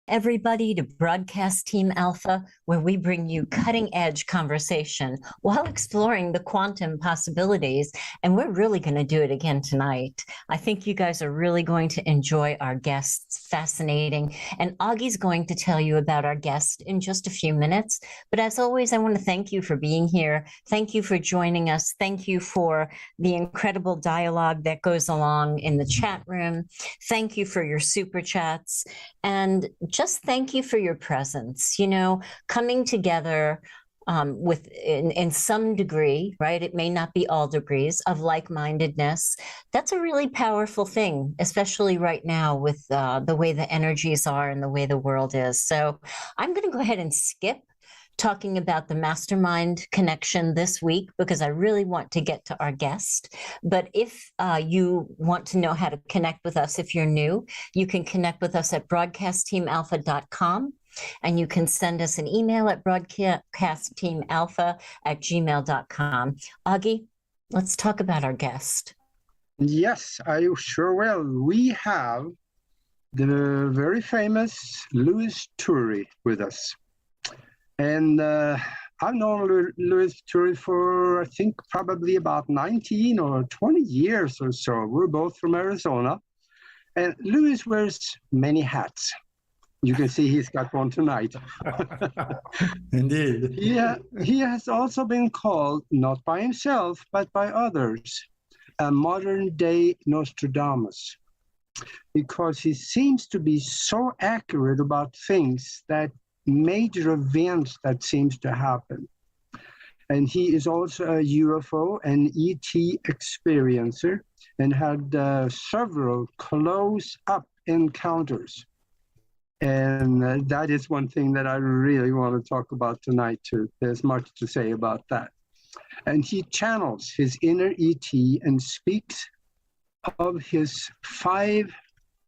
everybody, to Broadcast Team Alpha, where we bring you cutting-edge conversation while exploring the quantum possibilities. And we're really going to do it again tonight. I think you guys are really going to enjoy our guests. Fascinating. And Augie's going to tell you about our guest in just a few minutes. But as always, I want to thank you for being here. Thank you for joining us. Thank you for the incredible dialogue that goes along in the chat room. Thank you for your super chats. And just thank you for your presence, coming together with in some degree, right? It may not be all degrees of like-mindedness. That's a really powerful thing, especially right now with the way the energies are and the way the world is. So I'm going to go ahead and skip talking about the mastermind connection this week because I really want to get to our guest. But if you want to know how to connect with us, if you're new, you can connect with us at broadcastteamalpha.com, and you can send us an email at broadcastteamalpha@gmail.com. Augie, let's talk about our guest. Yes, I sure will. We have the very famous Louis Turi with us. And I've known Louis Turi for, I think, probably about 19 or 20 years or so. We're both from Arizona. And Louis wears many hats. You can see he's got one tonight. Indeed. He has also been called, not by himself, but by others, a modern-day Nostradamus, because he seems to be so accurate about things that major events that seems to happen. And he is also a UFO and ET experiencer and had several close-up encounters. And that is one thing that I really want to talk about tonight too. There's much to say about that. And he channels his inner ET and speaks of his 5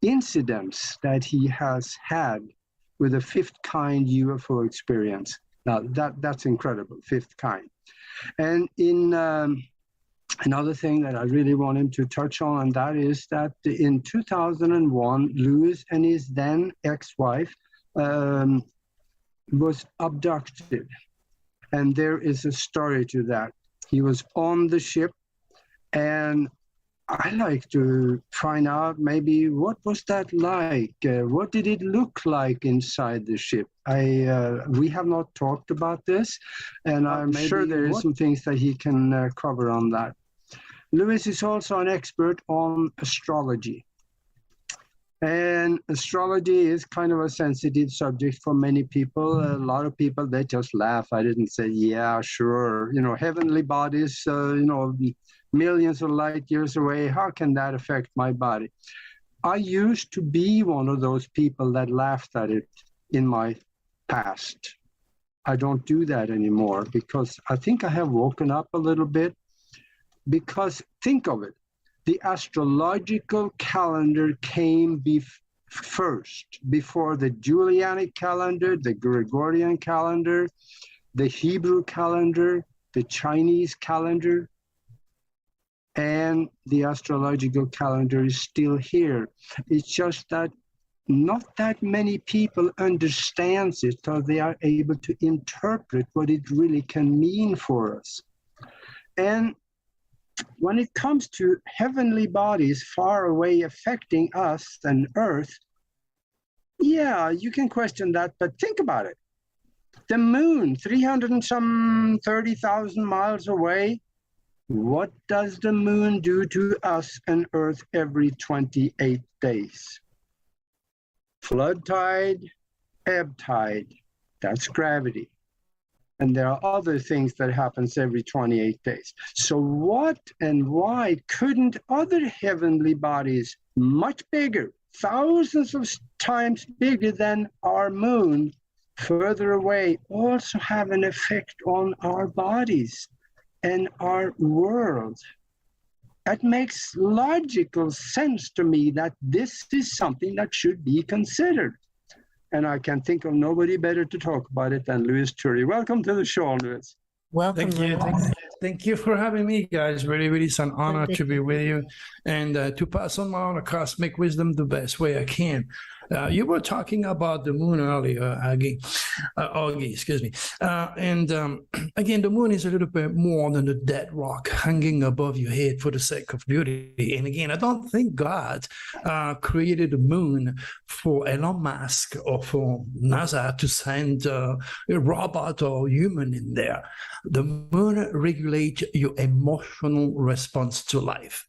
incidents that he has had with a 5th kind UFO experience. Now that's incredible, 5th kind. And in another thing that I really want him to touch on, and that is that in 2001, Louis and his then ex-wife was abducted. And there is a story to that. He was on the ship, and I like to find out maybe what was that like? What did it look like inside the ship? We have not talked about this, and I'm sure there is some things that he can cover on that. Louis is also an expert on astrology. And astrology is kind of a sensitive subject for many people. A lot of people, they just laugh. I didn't say, yeah, sure. Heavenly bodies, millions of light years away. How can that affect my body? I used to be one of those people that laughed at it in my past. I don't do that anymore because I think I have woken up a little bit. Because think of it. The astrological calendar came first, before the Julianic calendar, the Gregorian calendar, the Hebrew calendar, the Chinese calendar, and the astrological calendar is still here. It's just that not that many people understand it, so they are able to interpret what it really can mean for us. And when it comes to heavenly bodies far away affecting us and Earth, yeah, you can question that, but think about it. The moon, 330,000 miles away, what does the moon do to us and Earth every 28 days? Flood tide, ebb tide, that's gravity. And there are other things that happens every 28 days. So what and why couldn't other heavenly bodies, much bigger, thousands of times bigger than our moon, further away, also have an effect on our bodies and our world? That makes logical sense to me that this is something that should be considered. And I can think of nobody better to talk about it than Louis Turi. Welcome to the show, Louis. Welcome. Thank you for having me, guys. Really, really, it's an honor to be with you and to pass on my own cosmic wisdom the best way I can. You were talking about the moon earlier, Augie, excuse me. Again, the moon is a little bit more than a dead rock hanging above your head for the sake of beauty. And again, I don't think God created the moon for Elon Musk or for NASA to send a robot or human in there. The moon regulates your emotional response to life.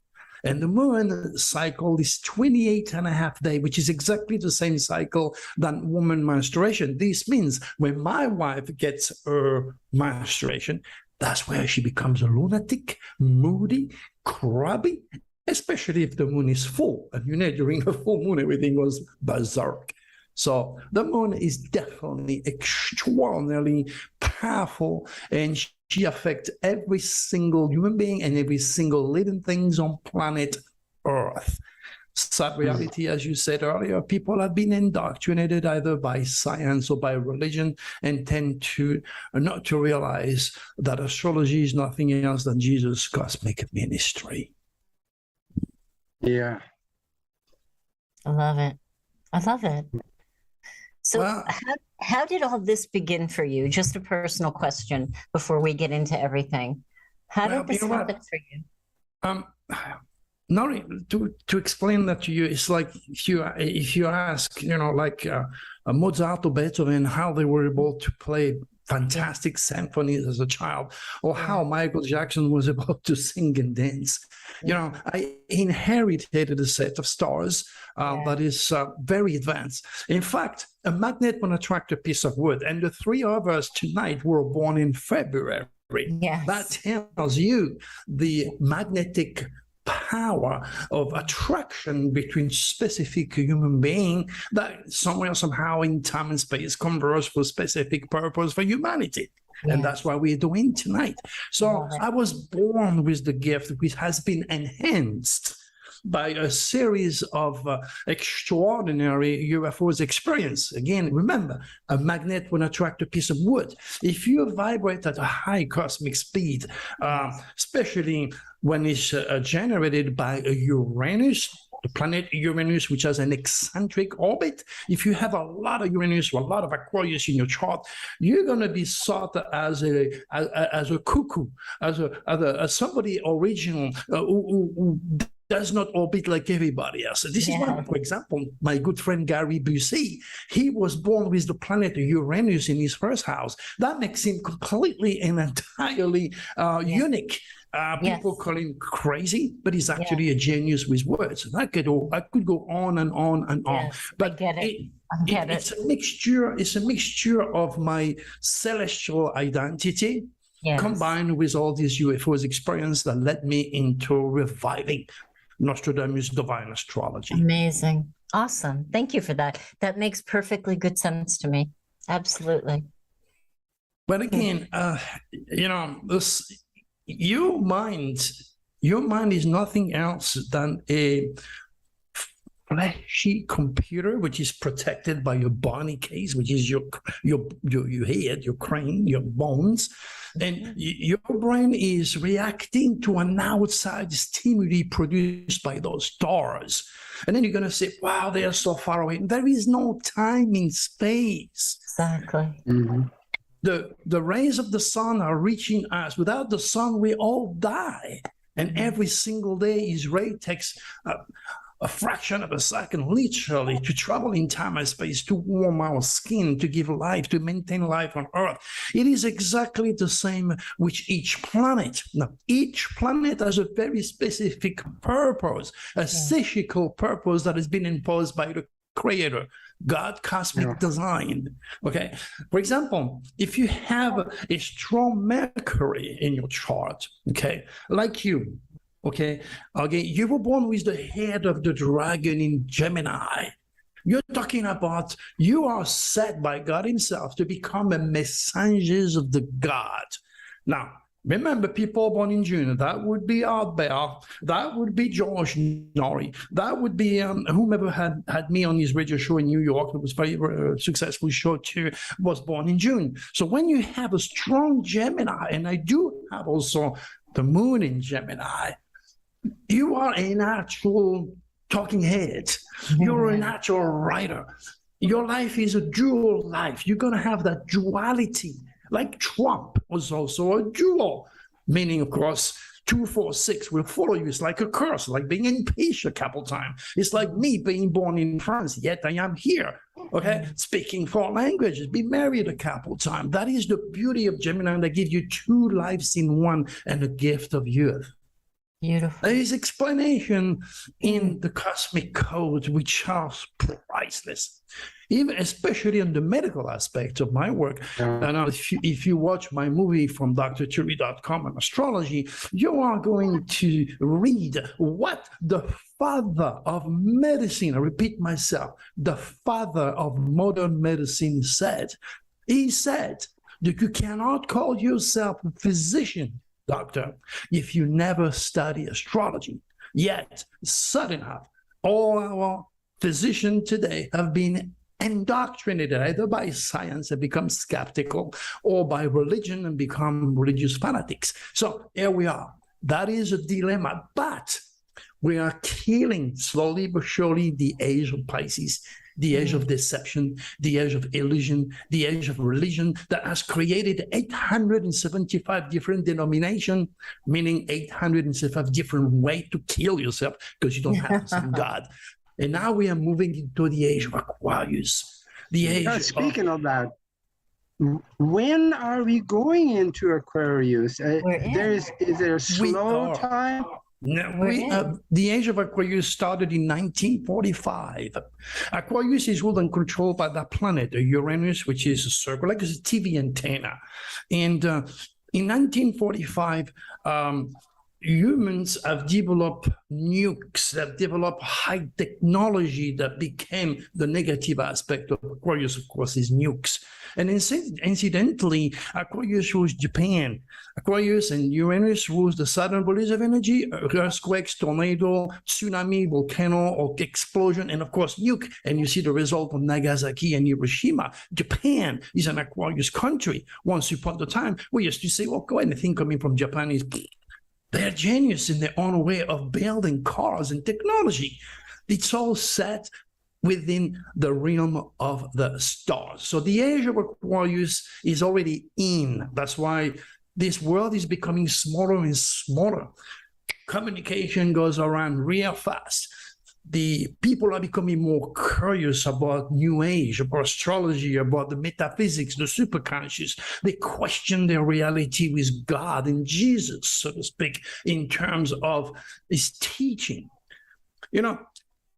And the moon cycle is 28 and a half days, which is exactly the same cycle than woman menstruation. This means when my wife gets her menstruation, that's where she becomes a lunatic, moody, crabby, especially if the moon is full. And during the full moon, everything goes berserk. So the moon is definitely extraordinarily powerful, and she affects every single human being and every single living things on planet Earth. Sad reality, as you said earlier, people have been indoctrinated either by science or by religion and tend to not to realize that astrology is nothing else than Jesus' cosmic ministry. Yeah. I love it. I love it. So how did all this begin for you? Just a personal question before we get into everything. How did this happen for you? Noory, to explain that to you, it's like if you ask, like Mozart or Beethoven, how they were able to play fantastic symphonies as a child, or how Michael Jackson was able to sing and dance. I inherited a set of stars that is very advanced. In fact, a magnet will attract a piece of wood, and the three of us tonight were born in February. Yes. That tells you the magnetic power of attraction between specific human being that somewhere, somehow in time and space converge for specific purpose for humanity. Yes. And that's what we're doing tonight. So I was born with the gift, which has been enhanced by a series of extraordinary UFOs experience. Again, remember, a magnet will attract a piece of wood. If you vibrate at a high cosmic speed, especially when it's generated by a Uranus, the planet Uranus, which has an eccentric orbit, if you have a lot of Uranus or a lot of Aquarius in your chart, you're going to be sought as a cuckoo, as somebody original who does not orbit like everybody else. This is why, for example, my good friend Gary Busey, he was born with the planet Uranus in his first house. That makes him completely and entirely unique. People call him crazy, but he's actually a genius with words. And I could go on and on and on. But it's a mixture. It's a mixture of my celestial identity combined with all these UFOs experience that led me into reviving Nostradamus divine astrology. Amazing. Awesome. Thank you for that. That makes perfectly good sense to me. Absolutely. But again, your mind is nothing else than a fleshy computer, which is protected by your bony case, which is your head, your crane, your bones. And your brain is reacting to an outside stimuli produced by those stars. And then you're going to say, wow, they are so far away. There is no time in space. Exactly. Mm-hmm. The rays of the sun are reaching us. Without the sun, we all die. And every single day, his ray takes a fraction of a second, literally, to travel in time and space, to warm our skin, to give life, to maintain life on Earth. It is exactly the same with each planet. Now, each planet has a very specific purpose, a psychical purpose that has been imposed by the Creator, God, cosmic design. Okay. For example, if you have a strong Mercury in your chart, okay, like you, okay, you were born with the head of the dragon in Gemini. You're talking about you are set by God himself to become a messengers of the God. Now, remember, people born in June, that would be Art Bell, that would be George Noory, that would be whomever had me on his radio show in New York. It was a very successful show too, was born in June. So when you have a strong Gemini, and I do have also the moon in Gemini, you are a natural talking head. You're a natural writer. Your life is a dual life. You're going to have that duality. Like Trump was also a dual, meaning, of course, 246 will follow you. It's like a curse, like being impatient a couple times. It's like me being born in France, yet I am here. Okay, speaking 4 languages, be married a couple times. That is the beauty of Gemini, that gives you 2 lives in one and a gift of youth. Beautiful. There is explanation in the cosmic codes which are priceless, even especially in the medical aspect of my work. And if you watch my movie from drturi.com on astrology, you are going to read what the father of medicine, I repeat myself, the father of modern medicine said. He said that you cannot call yourself a physician, doctor, if you never study astrology. Yet, suddenly enough, all our physicians today have been indoctrinated either by science and become skeptical, or by religion and become religious fanatics. So here we are. That is a dilemma. But we are killing slowly but surely the age of Pisces, the age of deception, the age of illusion, the age of religion that has created 875 different denominations, meaning 875 different ways to kill yourself because you don't have the same God. And now we are moving into the age of Aquarius. The age speaking of that, when are we going into Aquarius? Is there a slow time? No, the age of Aquarius started in 1945. Aquarius is ruled and controlled by that planet, Uranus, which is a circle, like a TV antenna. And in 1945, humans have developed nukes, have developed high technology that became the negative aspect of Aquarius, of course, is nukes. And incidentally, Aquarius rules Japan. Aquarius and Uranus rules the southern bodies of energy, earthquakes, tornado, tsunami, volcano, or explosion, and of course, nuke. And you see the result of Nagasaki and Hiroshima. Japan is an Aquarius country. Once upon a time, we used to say, well, anything coming from Japan is... They're genius in their own way of building cars and technology. It's all set within the realm of the stars. So the age of Aquarius is already in. That's why this world is becoming smaller and smaller. Communication goes around real fast. The people are becoming more curious about New Age, about astrology, about the metaphysics, the superconscious. They question their reality with God and Jesus, so to speak, in terms of his teaching. You know,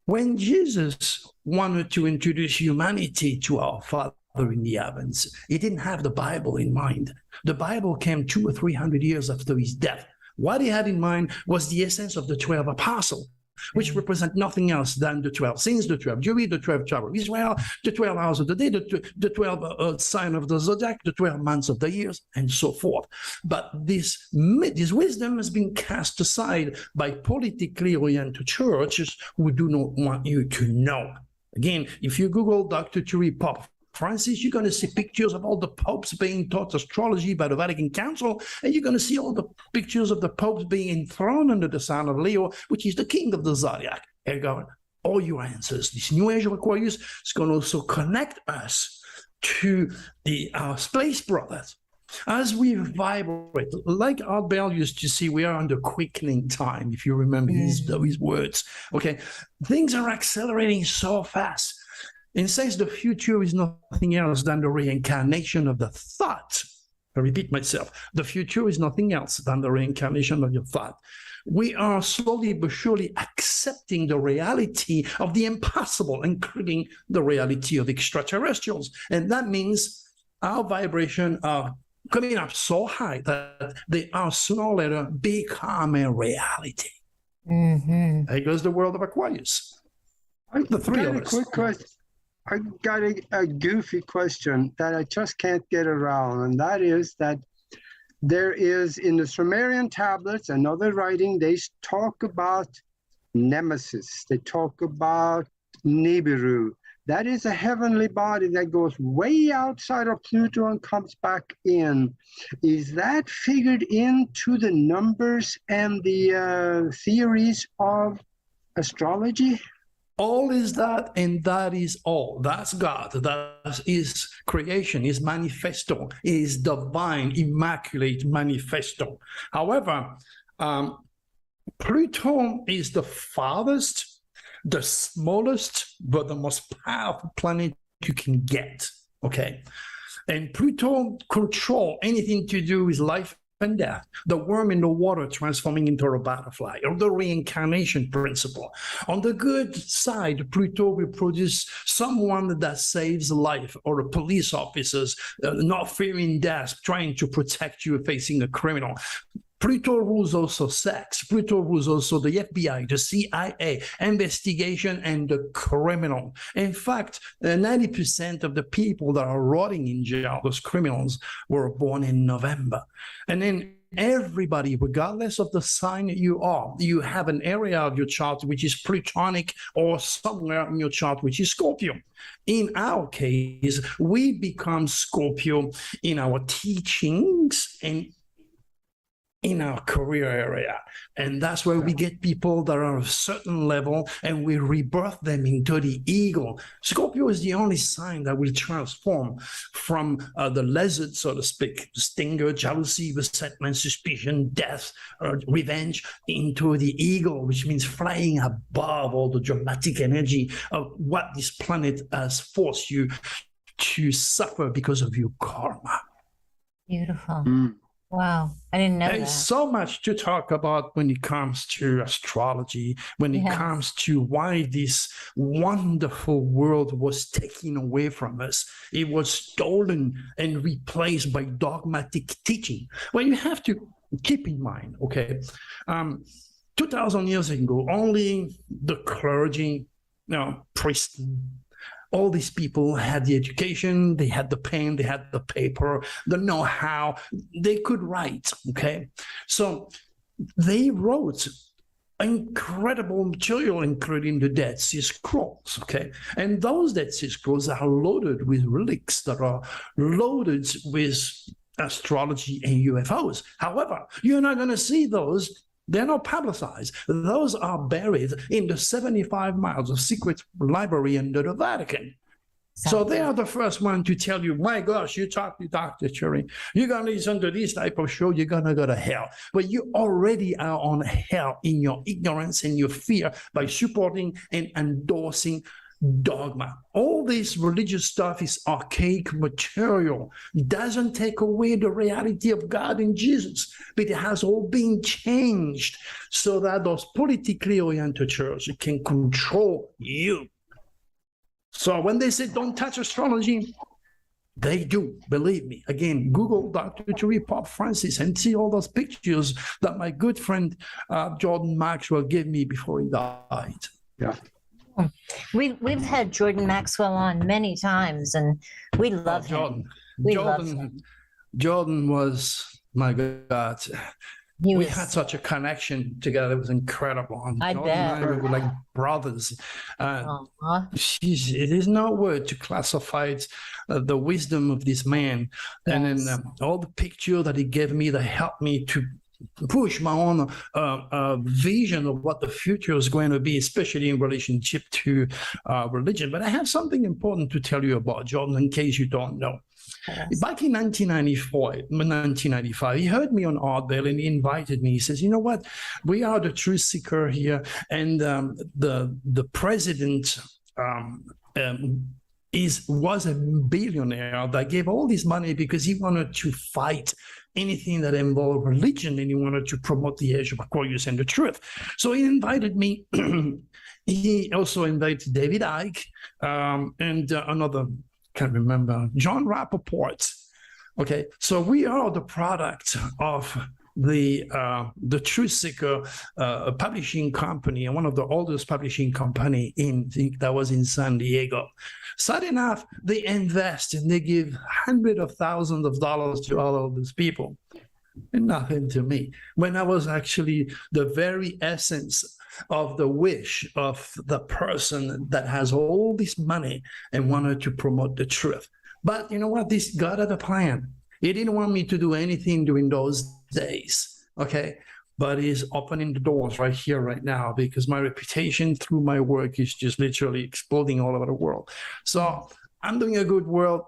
when Jesus wanted to introduce humanity to our Father in the heavens, he didn't have the Bible in mind. The Bible came 200 or 300 years after his death. What he had in mind was the essence of the 12 apostles, which represent nothing else than the 12 sins, the 12 Jews, the 12 tribes of Israel, the 12 hours of the day, the 12 sign of the zodiac, the 12 months of the years, and so forth. But this wisdom has been cast aside by politically oriented churches who do not want you to know. Again, if you Google Dr. Turi Pope Francis, you're going to see pictures of all the popes being taught astrology by the Vatican Council, and you're going to see all the pictures of the popes being enthroned under the sign of Leo, which is the king of the zodiac. Here you go. All your answers. This new age of Aquarius is going to also connect us to our space brothers. As we vibrate, like Art Bell used to say, we are under quickening time, if you remember his words. Okay, things are accelerating so fast. In a sense, the future is nothing else than the reincarnation of the thought. I repeat myself. The future is nothing else than the reincarnation of your thought. We are slowly but surely accepting the reality of the impossible, including the reality of extraterrestrials. And that means our vibrations are coming up so high that they are sooner or later become a reality. There goes the world of Aquarius. The three of us. Quick question. I got a goofy question that I just can't get around, and that is that there is in the Sumerian tablets and other writing, they talk about Nemesis. They talk about Nibiru. That is a heavenly body that goes way outside of Pluto and comes back in. Is that figured into the numbers and the theories of astrology? All is that, and that is all. That's God. That is creation, is manifesto, is divine, immaculate manifesto. However, Pluto is the farthest, the smallest, but the most powerful planet you can get. Okay. And Pluto control anything to do with life and death, the worm in the water transforming into a butterfly, or the reincarnation principle. On the good side, Pluto will produce someone that saves life, or a police officers not fearing death, trying to protect you facing a criminal. Pluto rules also sex. Pluto rules also the FBI, the CIA, investigation, and the criminal. In fact, 90% of the people that are rotting in jail, those criminals, were born in November. And then everybody, regardless of the sign you are, you have an area of your chart which is Plutonic, or somewhere in your chart which is Scorpio. In our case, we become Scorpio in our teachings and in our career area. And that's where we get people that are of a certain level, and we rebirth them into the ego. Scorpio is the only sign that will transform from the lizard, so to speak, stinger, jealousy, resentment, suspicion, death, revenge, into the ego, which means flying above all the dramatic energy of what this planet has forced you to suffer because of your karma. Beautiful. Wow, I didn't know There's so much to talk about when it comes to astrology, when it comes to why this wonderful world was taken away from us. It was stolen and replaced by dogmatic teaching. Well, you have to keep in mind, okay, 2,000 years ago, only the clergy, priests, all these people had the education, they had the pen, they had the paper, the know-how, they could write, okay? So they wrote incredible material, including the Dead Sea Scrolls, okay? And those Dead Sea Scrolls are loaded with relics that are loaded with astrology and UFOs. However, you're not going to see those. They're not publicized. Those are buried in the 75 miles of secret library under the Vatican. So they are the first one to tell you, my gosh, you talk to Dr. Turi, you're going to listen to this type of show, you're going to go to hell. But you already are on hell in your ignorance and your fear by supporting and endorsing dogma. All this religious stuff is archaic material. It doesn't take away the reality of God and Jesus, but it has all been changed so that those politically oriented churches can control you. So when they say don't touch astrology, they do, believe me. Again, Google Dr. Turi, Pope Francis, and see all those pictures that my good friend Jordan Maxwell gave me before he died. Yeah. We've had Jordan Maxwell on many times, and we love him. Jordan was, my God. We had such a connection together. It was incredible. And I Jordan bet. and I were like brothers. It is no word to classify the wisdom of this man. Yes. And then all the picture that he gave me that helped me to push my own vision of what the future is going to be, especially in relationship to religion. But I have something important to tell you about Jordan in case you don't know. Yes. Back in 1995, he heard me on Art Bell and he invited me. He says, you know what? We are the truth seeker here. And the president was a billionaire that gave all this money because he wanted to fight anything that involved religion, and he wanted to promote the age of Aquarius and the truth. So he invited me. He also invited David Icke and another, can't remember, John Rappaport. Okay, so we are the product of the Truth Seeker publishing company, and one of the oldest publishing company that was in San Diego. Sad enough, they invest and they give hundreds of thousands of dollars to all of these people, and nothing to me. When I was actually the very essence of the wish of the person that has all this money and wanted to promote the truth. But you know what? This God had a plan. He didn't want me to do anything during those days, okay? but is opening the doors right here, right now, because my reputation through my work is just literally exploding all over the world. So I'm doing a good word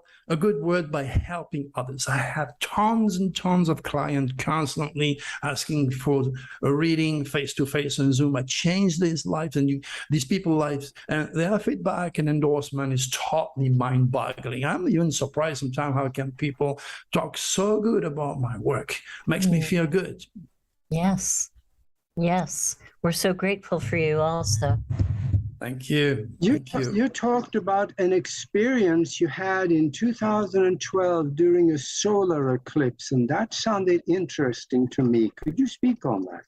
by helping others. I have tons and tons of clients constantly asking for a reading face-to-face on Zoom. I change these lives and these people's lives, and their feedback and endorsement is totally mind-boggling. I'm even surprised sometimes how can people talk so good about my work. Makes me feel good. Yes. Yes. We're so grateful for you also. Thank you. You talked about an experience you had in 2012 during a solar eclipse, and that sounded interesting to me. Could you speak on that?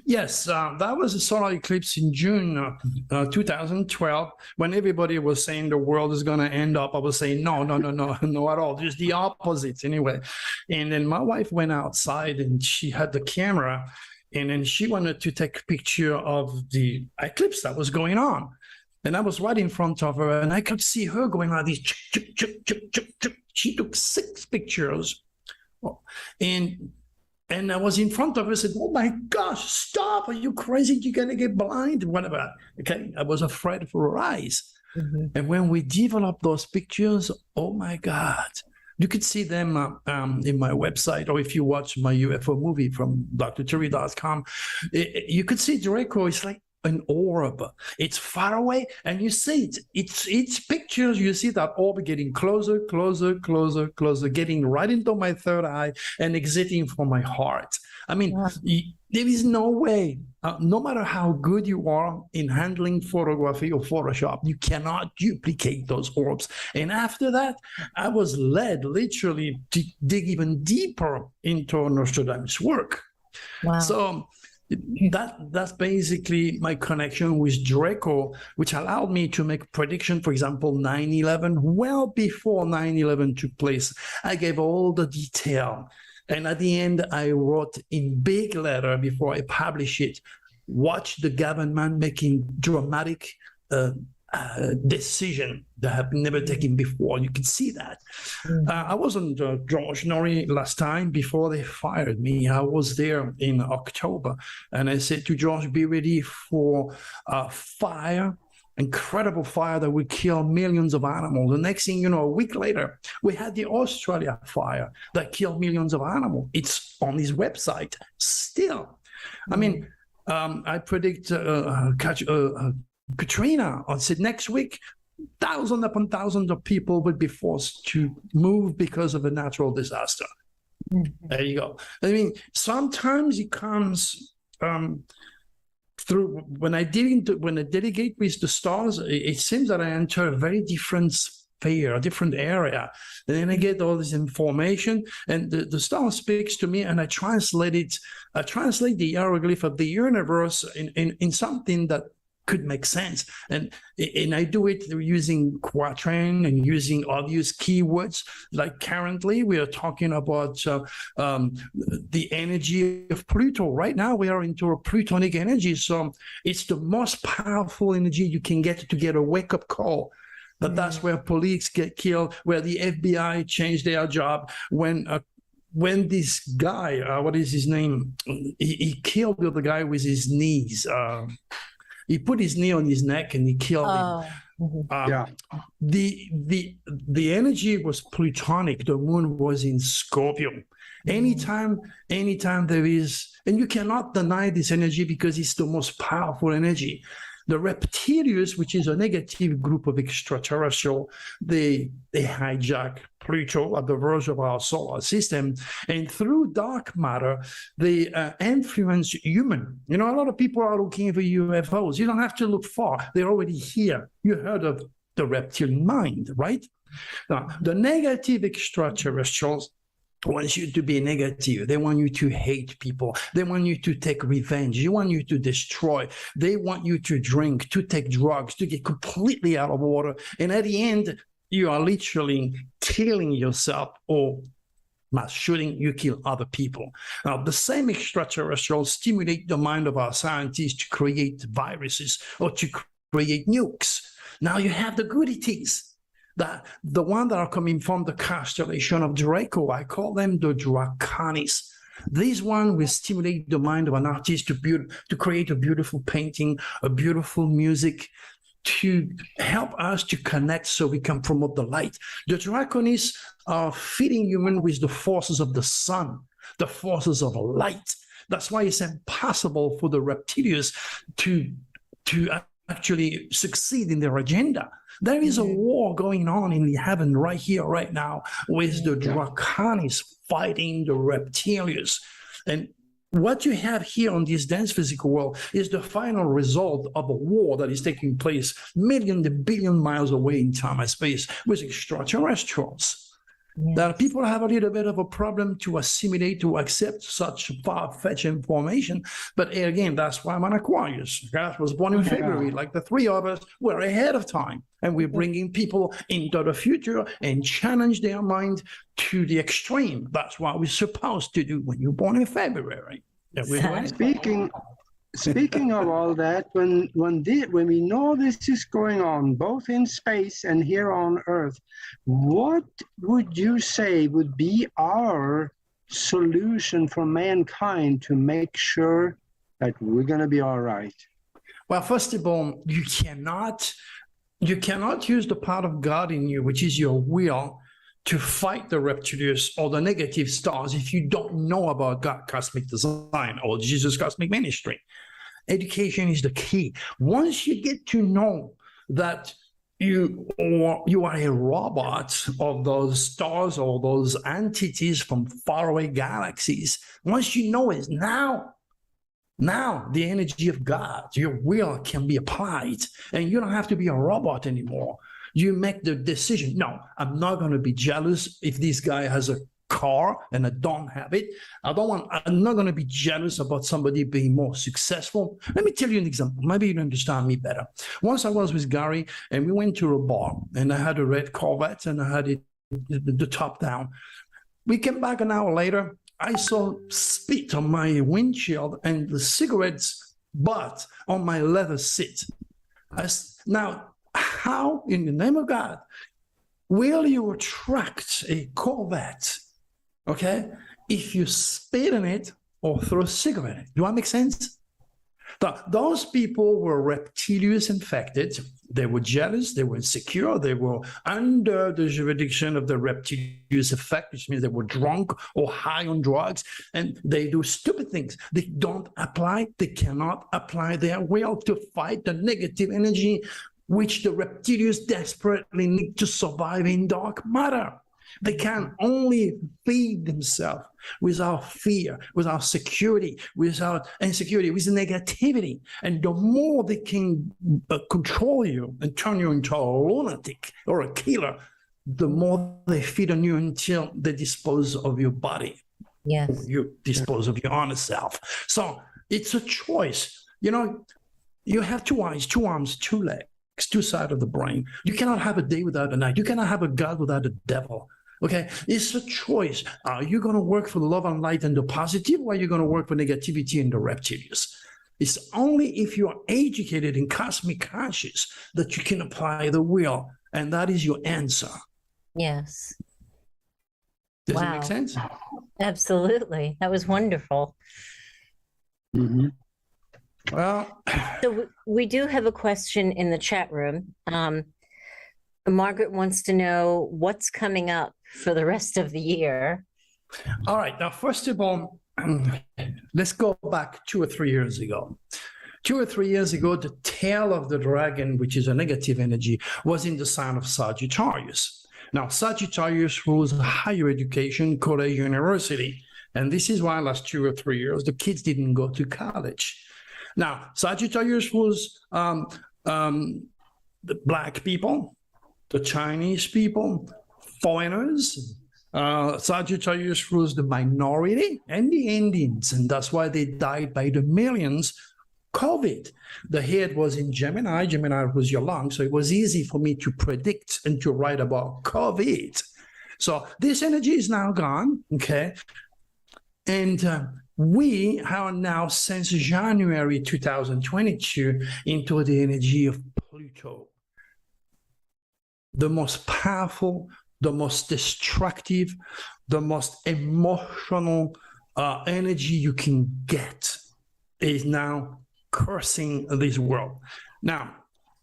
Yes, that was a solar eclipse in June 2012, when everybody was saying the world is going to end up. I was saying, no at all, just the opposite anyway. And then my wife went outside and she had the camera, and then she wanted to take a picture of the eclipse that was going on. And I was right in front of her, and I could see her going like this. She took 6 pictures. And I was in front of her, said, oh my gosh, stop. Are you crazy? You're going to get blind? Whatever. Okay. I was afraid for her eyes. Mm-hmm. And when we developed those pictures, oh my God. You could see them in my website, or if you watch my UFO movie from drturi.com, you could see Draco. It's like an orb. It's far away, and you see it. It's pictures. You see that orb getting closer, getting right into my third eye and exiting from my heart. I mean, there is no way, no matter how good you are in handling photography or Photoshop, you cannot duplicate those orbs. And after that, I was led literally to dig even deeper into Nostradamus' work. Wow. So that's basically my connection with Draco, which allowed me to make prediction. For example, 9/11, well before 9/11 took place. I gave all the detail. And at the end, I wrote in big letter before I publish it, watch the government making dramatic decision that have never taken before. You can see that. I wasn't George Noory last time before they fired me. I was there in October, and I said to George, be ready for a fire, incredible fire that would kill millions of animals. The next thing you know, a week later, we had the Australia fire that killed millions of animals. It's on his website still. I mean, I predict Katrina. I said next week, thousands upon thousands of people would be forced to move because of a natural disaster. There you go. I mean, sometimes it comes through when I delegate with the stars. It seems that I enter a very different sphere, a different area, and then I get all this information, and the star speaks to me, and I translate it. I translate the hieroglyph of the universe in something that could make sense, and I do it using quatrain and using obvious keywords. Like currently, we are talking about the energy of Pluto. Right now, we are into a Plutonic energy, so it's the most powerful energy you can get to get a wake-up call. But that's where police get killed, where the FBI changed their job, when this guy, what is his name? He killed the other guy with his knees. He put his knee on his neck and he killed him. The energy was Plutonic. The moon was in Scorpio. Anytime there is, and you cannot deny this energy because it's the most powerful energy. The reptilians, which is a negative group of extraterrestrial, they hijack Pluto at the verge of our solar system, and through dark matter, they influence human. You know, a lot of people are looking for UFOs. You don't have to look far; they're already here. You heard of the reptilian mind, right? Now, the negative extraterrestrials wants you to be negative. They want you to hate people. They want you to take revenge. They want you to destroy. They want you to drink, to take drugs, to get completely out of order. And at the end, you are literally killing yourself, or mass shooting, you kill other people. Now, the same extraterrestrials stimulate the mind of our scientists to create viruses or to create nukes. Now you have the good ETs. The one that are coming from the constellation of Draco, I call them the Draconis. This one will stimulate the mind of an artist to create a beautiful painting, a beautiful music, to help us to connect so we can promote the light. The Draconists are feeding human with the forces of the sun, the forces of light. That's why it's impossible for the reptilians to actually succeed in their agenda. There is a war going on in the heaven right here, right now, with the Draconists fighting the reptilians. And what you have here on this dense physical world is the final result of a war that is taking place million to billion miles away in time and space with extraterrestrials. Yes. That people have a little bit of a problem to assimilate, to accept such far-fetched information. But again, that's why I'm an Aquarius. I was born in February, like the three of us. We're ahead of time. And we're bringing people into the future and challenge their mind to the extreme. That's what we're supposed to do when you're born in February. Speaking of all that, when we know this is going on, both in space and here on Earth, what would you say would be our solution for mankind to make sure that we're going to be all right? Well, first of all, you cannot use the part of God in you, which is your will, to fight the reptilians or the negative stars if you don't know about God cosmic design or Jesus cosmic ministry. Education is the key. Once you get to know that you are a robot of those stars or those entities from faraway galaxies, once you know it, now the energy of God, your will can be applied, and you don't have to be a robot anymore. You make the decision. No, I'm not going to be jealous if this guy has a car and I don't have it. I'm not going to be jealous about somebody being more successful. Let me tell you an example. Maybe you understand me better. Once I was with Gary and we went to a bar and I had a red Corvette and I had it the top down. We came back an hour later. I saw spit on my windshield and the cigarette's butt on my leather seat. Now, how in the name of God will you attract a Corvette, okay, if you spit in it or throw a cigarette in it? Do that make sense? Those people were reptilians infected. They were jealous. They were insecure. They were under the jurisdiction of the reptilians effect, which means they were drunk or high on drugs, and they do stupid things. They cannot apply their will to fight the negative energy which the reptilians desperately need to survive in dark matter. They can only feed themselves without fear, without security, without insecurity, with negativity. And the more they can control you and turn you into a lunatic or a killer, the more they feed on you until they dispose of your body. Yes. You dispose of your honest self. So it's a choice. You know, you have two eyes, two arms, two legs, two sides of the brain. You cannot have a day without a night. You cannot have a God without a devil. Okay, it's a choice. Are you going to work for the love and light and the positive, or are you going to work for negativity and the reptilians? It's only if you are educated in cosmic conscious that you can apply the will, and that is your answer. Yes. Does it make sense? Absolutely. That was wonderful. Mm-hmm. Well, so we do have a question in the chat room. Margaret wants to know what's coming up for the rest of the year. All right. Now, first of all, let's go back 2 or 3 years ago. 2 or 3 years ago, the tail of the dragon, which is a negative energy, was in the sign of Sagittarius. Now, Sagittarius rules higher education, college, university. And this is why last 2 or 3 years, the kids didn't go to college. Now, Sagittarius was the Black people, the Chinese people, foreigners. Sagittarius was the minority and the Indians, and that's why they died by the millions. COVID, the head was in Gemini. Gemini was your lung, so it was easy for me to predict and to write about COVID. So this energy is now gone, okay? And we are now, since January 2022, into the energy of Pluto. The most powerful, the most destructive, the most emotional energy you can get is now cursing this world. Now,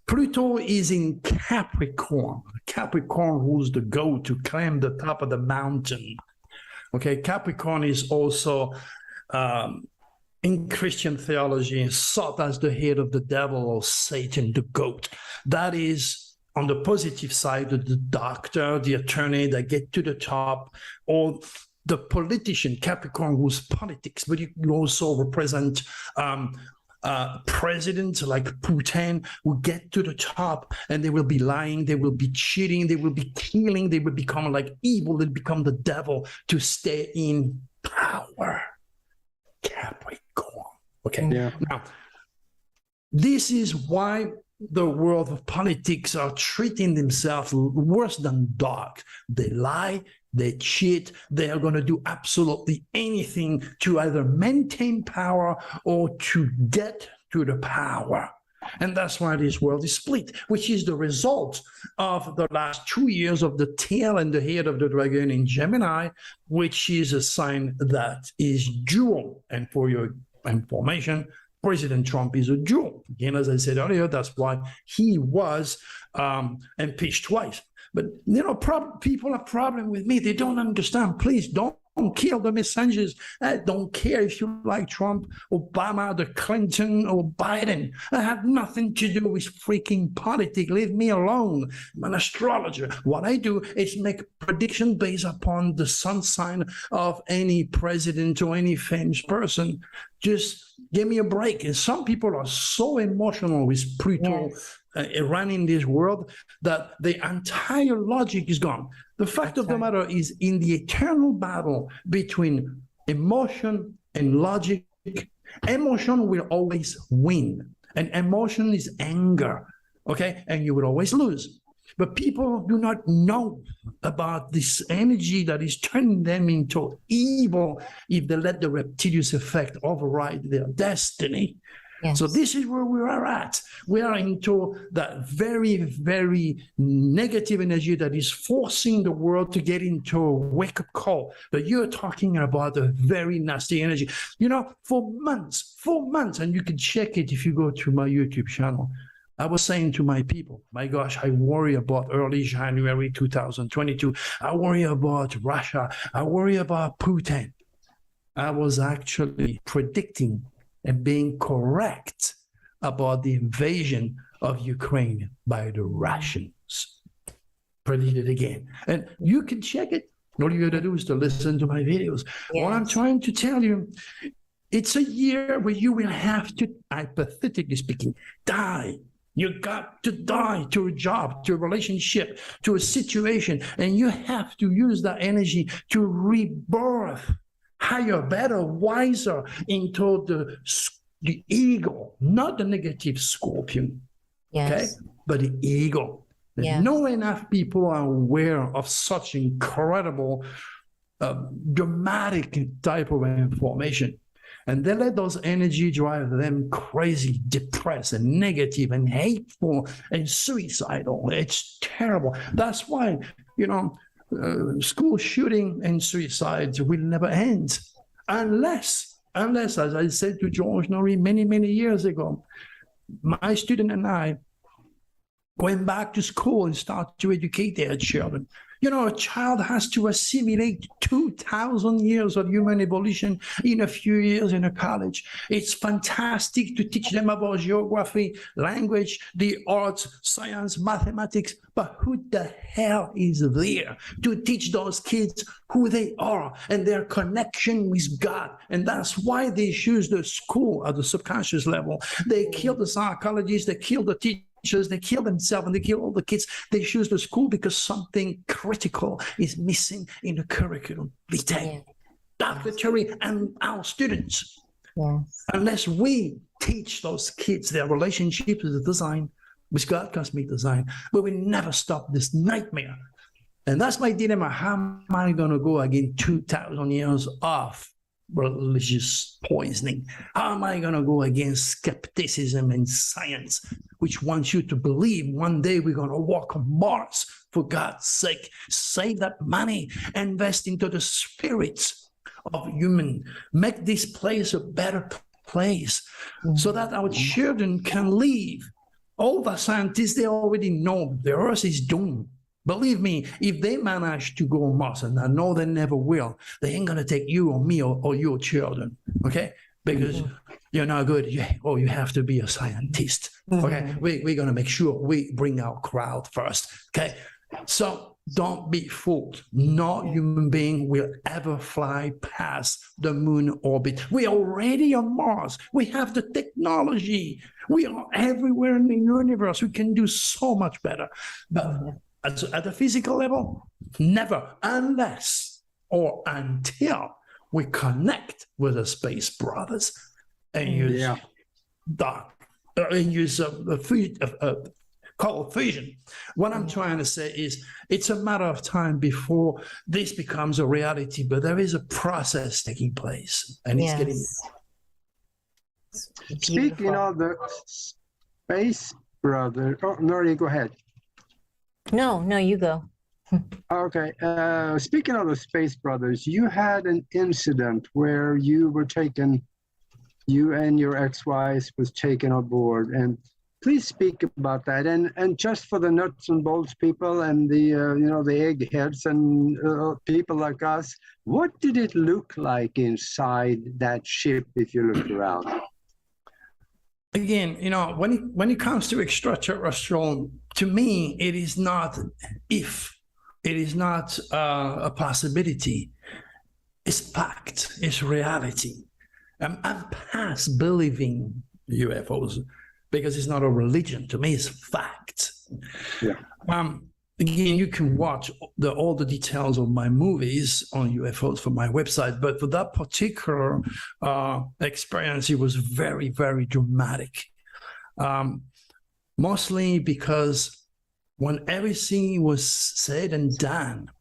Pluto is in Capricorn. Capricorn rules the goat to climb the top of the mountain. Okay, Capricorn is also in Christian theology sought as the head of the devil or Satan, the goat. That is on the positive side of the doctor, the attorney that get to the top, or the politician. Capricorn rules politics, but you can also represent presidents like Putin who get to the top and they will be lying, they will be cheating, they will be killing, they will become like evil, they become the devil to stay in power. Capricorn. Okay. Yeah. Now, this is why the world of politics are treating themselves worse than dogs. They lie, they cheat, they are going to do absolutely anything to either maintain power or to get to the power. And that's why this world is split, which is the result of the last 2 years of the tail and the head of the dragon in Gemini, which is a sign that is dual. And for your information, President Trump is a jewel. Again, as I said earlier, that's why he was impeached twice. But, you know, people have a problem with me. They don't understand. Please don't kill the messengers. I don't care if you like Trump, Obama, the Clinton, or Biden. I have nothing to do with freaking politics. Leave me alone. I'm an astrologer. What I do is make prediction based upon the sun sign of any president or any famous person. Just give me a break. And some people are so emotional with Pluto running this world that the entire logic is gone. The fact of the matter is, in the eternal battle between emotion and logic, emotion will always win. And emotion is anger, okay? And you will always lose. But people do not know about this energy that is turning them into evil if they let the reptilian effect override their destiny. Yes. So this is where we are at. We are into that very, very negative energy that is forcing the world to get into a wake-up call. But you're talking about a very nasty energy. You know, for months, and you can check it if you go to my YouTube channel, I was saying to my people, my gosh, I worry about early January 2022. I worry about Russia. I worry about Putin. I was actually predicting and being correct about the invasion of Ukraine by the Russians. Predicted again. And you can check it. All you got to do is to listen to my videos. Yes. What I'm trying to tell you, it's a year where you will have to, hypothetically speaking, die. You got to die to a job, to a relationship, to a situation, and you have to use that energy to rebirth higher, better, wiser into the ego, not the negative scorpion, okay, but the ego. Yes. Not enough people are aware of such incredible, dramatic type of information. And they let those energy drive them crazy, depressed, and negative, and hateful, and suicidal. It's terrible. That's why, you know, school shooting and suicides will never end unless, as I said to George Noory many, many years ago, my student and I went back to school and started to educate their children. You know, a child has to assimilate 2,000 years of human evolution in a few years in a college. It's fantastic to teach them about geography, language, the arts, science, mathematics, but who the hell is there to teach those kids who they are and their connection with God? And that's why they choose the school at the subconscious level. They kill the psychologists, they kill the teachers, they kill themselves, and they kill all the kids. They choose the school because something critical is missing in the curriculum vitae. Dr. Turi and our students, unless we teach those kids their relationship with the design, with God, cosmic design, we will never stop this nightmare. And that's my dilemma. How am I going to go again 2,000 years of religious poisoning? How am I going to go against skepticism and science, which wants you to believe one day we're going to walk on Mars? For God's sake, save that money, invest into the spirits of human, make this place a better place so that our children can live. All the scientists, they already know the Earth is doomed. Believe me, if they manage to go on Mars, and I know they never will, they ain't going to take you or me or your children, okay? Because you're not good. You have to be a scientist, okay? We're going to make sure we bring our crowd first, okay? So don't be fooled. No human being will ever fly past the moon orbit. We're already on Mars. We have the technology. We are everywhere in the universe. We can do so much better. But at the physical level, never, unless or until we connect with the space brothers and use cold fusion. What I'm trying to say is it's a matter of time before this becomes a reality, but there is a process taking place, and it's getting. Speaking of the space brother, Noory, go ahead. No, you go. Okay. Speaking of the space brothers, you had an incident where you were taken, you and your ex-wife was taken aboard, and please speak about that. And just for the nuts and bolts people and the the eggheads and people like us, what did it look like inside that ship if you looked around? Again, when it comes to extraterrestrial, to me, it is not if, it is not a possibility. It's fact. It's reality. I'm past believing UFOs because it's not a religion. To me, it's fact. Yeah. Again, you can watch all the details of my movies on UFOs from my website, but for that particular experience, it was very, very dramatic. Mostly because when everything was said and done,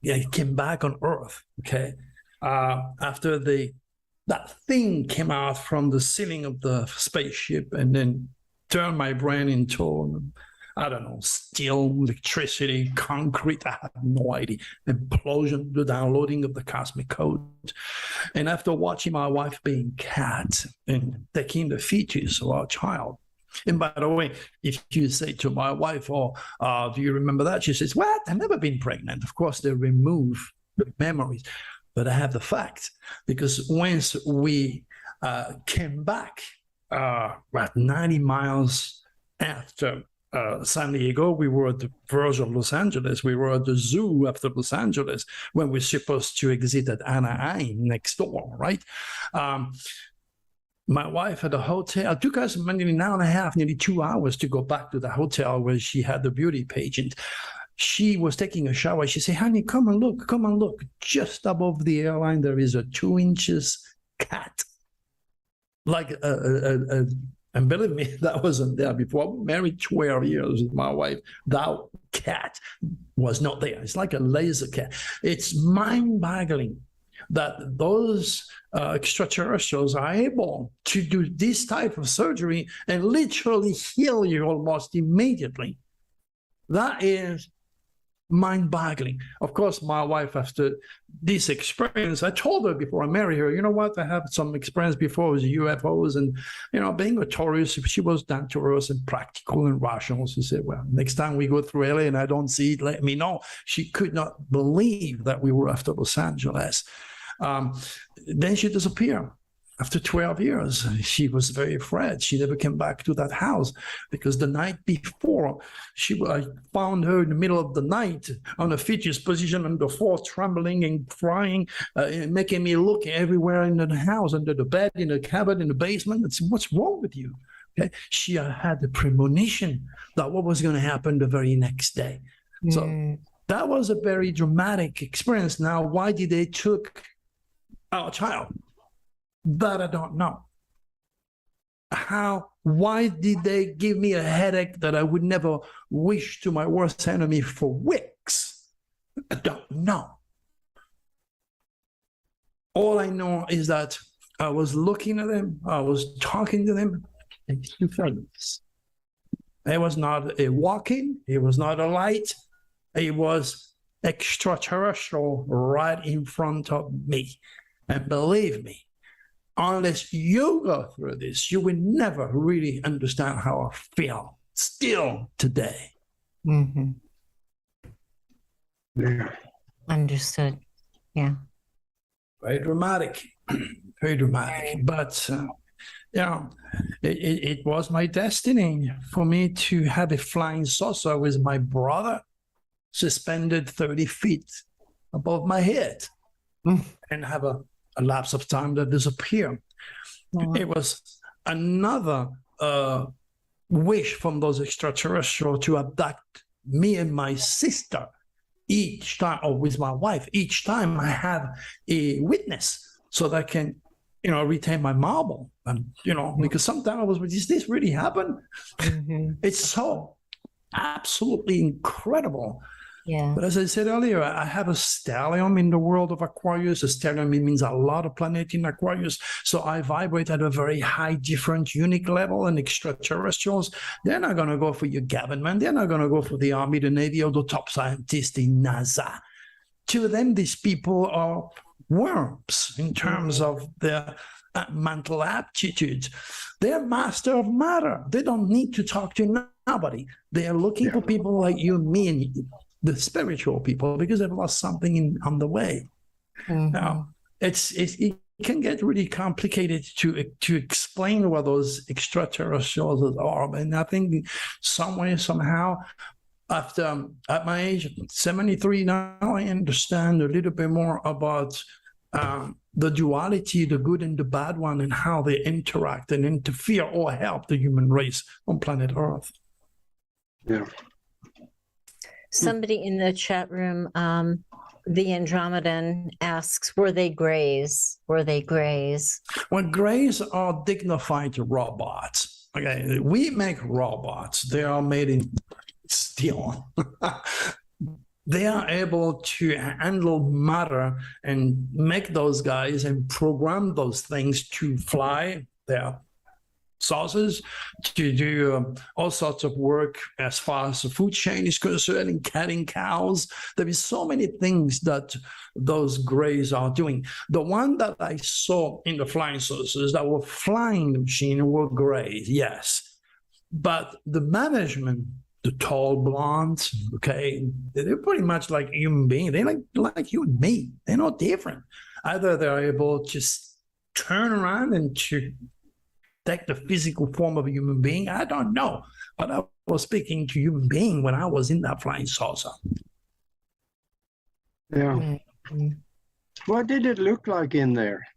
it came back on Earth, okay? After that thing came out from the ceiling of the spaceship and then turned my brain into, I don't know, steel, electricity, concrete, I have no idea. Implosion, the downloading of the cosmic code. And after watching my wife being cat and taking the fetus of our child. And by the way, if you say to my wife, do you remember that? She says, what? I've never been pregnant. Of course, they remove the memories. But I have the fact, because once we came back about 90 miles after San Diego, we were at the verge of Los Angeles. We were at the zoo after Los Angeles when we're supposed to exit at Anaheim next door, right? My wife at the hotel, it took us nearly an hour and a half, nearly 2 hours to go back to the hotel where she had the beauty pageant. She was taking a shower. She said, honey, come and look. Just above the airline, there is a 2 inches cat. Like and believe me, that wasn't there before. I'm married 12 years with my wife. That cat was not there. It's like a laser cat. It's mind-boggling that those extraterrestrials are able to do this type of surgery and literally heal you almost immediately. That is mind-boggling. Of course, my wife, after this experience, I told her before I married her, you know what, I have some experience before with UFOs and, being a tourist, she was down to earth and practical and rational. She said, well, next time we go through LA and I don't see it, let me know. She could not believe that we were after Los Angeles. Then she disappeared. After 12 years, she was very afraid. She never came back to that house because the night before, I found her in the middle of the night on a fetus position on the floor, trembling and crying, making me look everywhere in the house, under the bed, in the cabin, in the basement. It's, what's wrong with you? Okay? She had the premonition that what was going to happen the very next day. So that was a very dramatic experience. Now, why did they took our child? That I don't know. Why did they give me a headache that I would never wish to my worst enemy for weeks? I don't know. All I know is that I was looking at them, I was talking to them, and few things. It was not a walking, it was not a light, it was extraterrestrial right in front of me. And believe me, unless you go through this, you will never really understand how I feel still today. Mm-hmm. Yeah. Understood. Yeah. Very dramatic, very dramatic. But, it was my destiny for me to have a flying saucer with my brother suspended 30 feet above my head and have a lapse of time that disappear. Wow. It was another wish from those extraterrestrials to abduct me and my sister each time, or with my wife, each time I have a witness so that I can, retain my marble. And, because sometimes I was, does this really happen? Mm-hmm. It's so absolutely incredible. Yeah. But as I said earlier, I have a stellium in the world of Aquarius. A stellium means a lot of planets in Aquarius. So I vibrate at a very high, different, unique level. And extraterrestrials, they're not going to go for your government. They're not going to go for the Army, the Navy, or the top scientists in NASA. To them, these people are worms in terms of their mental aptitude. They're master of matter. They don't need to talk to nobody. They are looking for people like you and me and the spiritual people, because they've lost something on the way. Mm-hmm. Now, it can get really complicated to explain what those extraterrestrials are. And I think some way, somehow, at my age, 73 now, I understand a little bit more about the duality, the good and the bad one, and how they interact and interfere or help the human race on planet Earth. Yeah. Somebody in the chat room, the Andromedan asks, were they grays? Were they grays? Well, grays are dignified robots. Okay, we make robots. They are made in steel. They are able to handle matter and make those guys and program those things to fly their saucers, to do all sorts of work as far as the food chain is concerned, and catting cows. There is so many things that those grays are doing. The one that I saw in the flying saucers that were flying the machine were grays, yes. But the management, the tall blondes, okay, they're pretty much like human beings. They're like you and me. They're not different. Either they're able to turn around and to take the physical form of a human being. I don't know. But I was speaking to a human being when I was in that flying saucer. Yeah. Mm-hmm. What did it look like in there?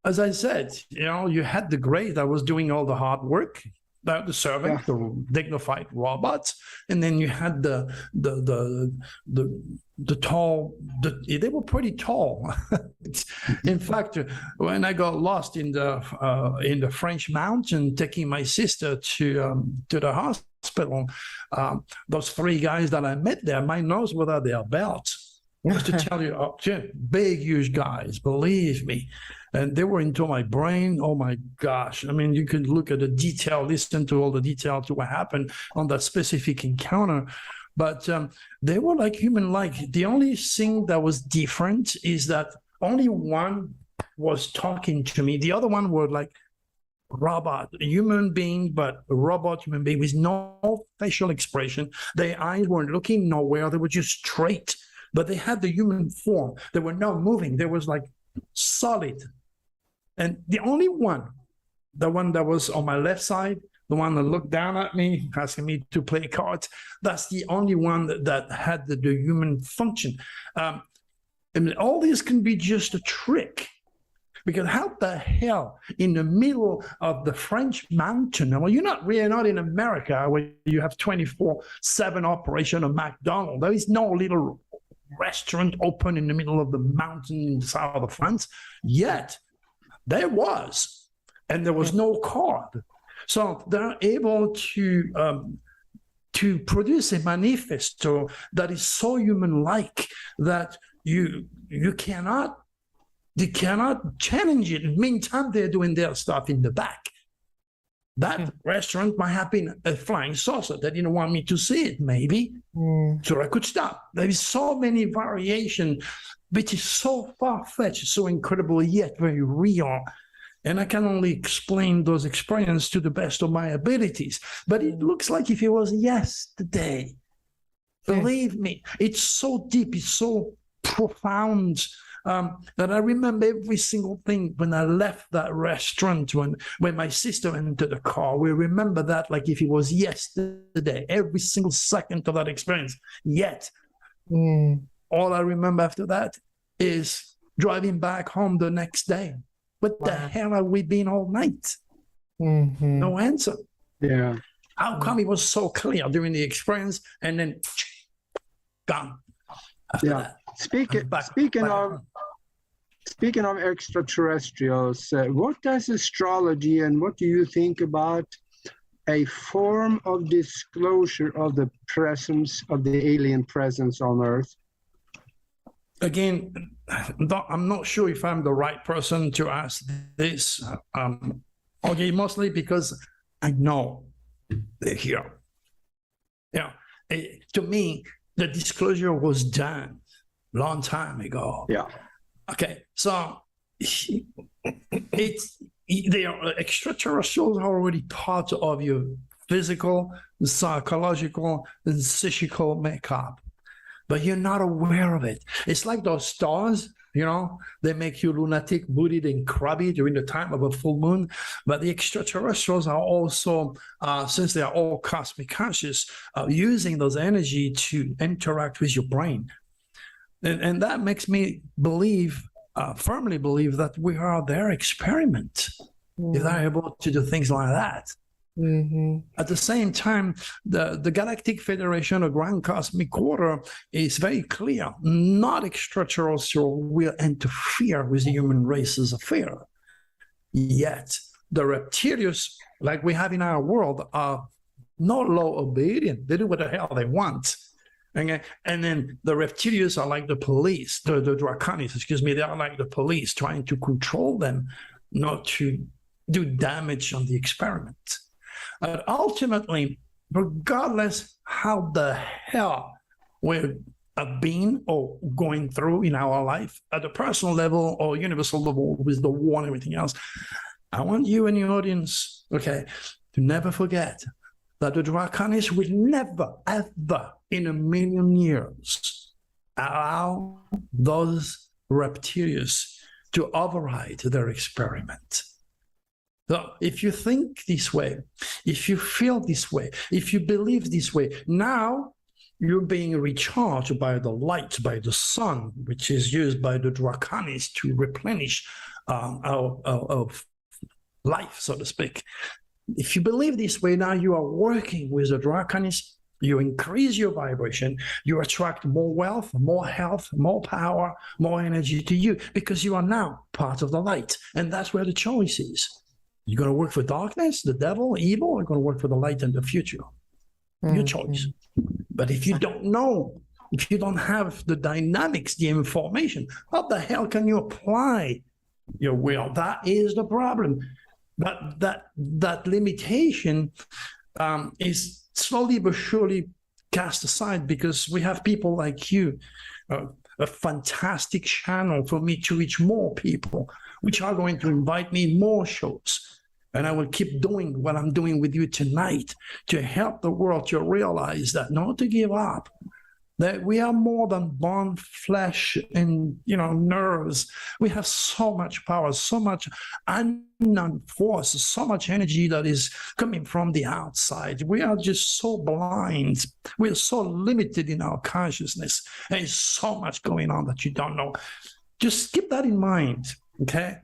As I said, you had the gray that was doing all the hard work, the servant, the dignified robots, and then you had the tall. They were pretty tall. In fact, when I got lost in the French mountain, taking my sister to the hospital, those three guys that I met there, my nose without their belts. Just to tell you, big, huge guys, believe me. And they were into my brain. Oh, my gosh. I mean, you could look at the detail, listen to all the detail to what happened on that specific encounter. But they were like human-like. The only thing that was different is that only one was talking to me. The other one were like robot, a human being, but a robot human being with no facial expression. Their eyes weren't looking nowhere. They were just straight. But they had the human form. They were not moving. They was like solid. And the only one, the one that was on my left side, the one that looked down at me, asking me to play cards, that's the only one that had the human function. And all this can be just a trick. Because how the hell in the middle of the French mountain, well, you're not in America where you have 24/7 operation of McDonald's. There is no little restaurant open in the middle of the mountain in the south of France. Yet there was, and there was no card. So they're able to produce a manifesto that is so human-like that you cannot challenge it. In the meantime, they're doing their stuff in the back. That restaurant might have been a flying saucer. They didn't want me to see it, maybe. So I could stop. There is so many variations, which is so far-fetched, so incredible, yet very real. And I can only explain those experiences to the best of my abilities. But it looks like if it was yesterday. Believe me, it's so deep, it's so profound, that I remember every single thing when I left that restaurant, when my sister entered the car. We remember that like if it was yesterday, every single second of that experience. Yet, all I remember after that is driving back home the next day. What the hell have we been all night? No answer. Yeah. How come it was so clear during the experience and then gone? Yeah. Speaking of extraterrestrials, what does astrology and what do you think about a form of disclosure of the presence of the alien presence on Earth? Again, I'm not sure if I'm the right person to ask this. Okay, mostly because I know they're here. Yeah, to me, the disclosure was done a long time ago. Yeah. Okay, so they are extraterrestrials are already part of your physical, psychological, and psychical makeup, but you're not aware of it. It's like those stars, you know, they make you lunatic, booted, and crabby during the time of a full moon. But the extraterrestrials are also, since they are all cosmic conscious, using those energy to interact with your brain. And that makes me believe, firmly believe that we are their experiment. If they're able to do things like that. At the same time, the Galactic Federation of Grand Cosmic Order is very clear. Not extraterrestrial will interfere with the human race's affair. Yet, the reptilians, like we have in our world, are not law obedient. They do what the hell they want. Okay? And then the reptilians are like the police, the Draconis, excuse me, they are like the police trying to control them, not to do damage on the experiment. Ultimately, regardless how the hell we have been or going through in our life, at the personal level or universal level with the war and everything else, I want you and your audience, okay, to never forget that the Draconis will never, ever in a million years allow those reptilians to override their experiment. So if you think this way, if you feel this way, if you believe this way, now you're being recharged by the light, by the sun, which is used by the Draconis to replenish our life, so to speak. If you believe this way, now you are working with the Draconis, you increase your vibration, you attract more wealth, more health, more power, more energy to you, because you are now part of the light. And that's where the choice is. You're going to work for darkness, the devil, evil, or you're going to work for the light and the future. Your choice. But if you don't know, if you don't have the dynamics, the information, how the hell can you apply your will? That is the problem. But that limitation is slowly but surely cast aside, because we have people like you, a fantastic channel for me to reach more people, which are going to invite me more shows. And I will keep doing what I'm doing with you tonight to help the world to realize that not to give up, that we are more than bone, flesh, and nerves. We have so much power, so much unknown force, so much energy that is coming from the outside. We are just so blind. We are so limited in our consciousness. There's so much going on that you don't know. Just keep that in mind, okay?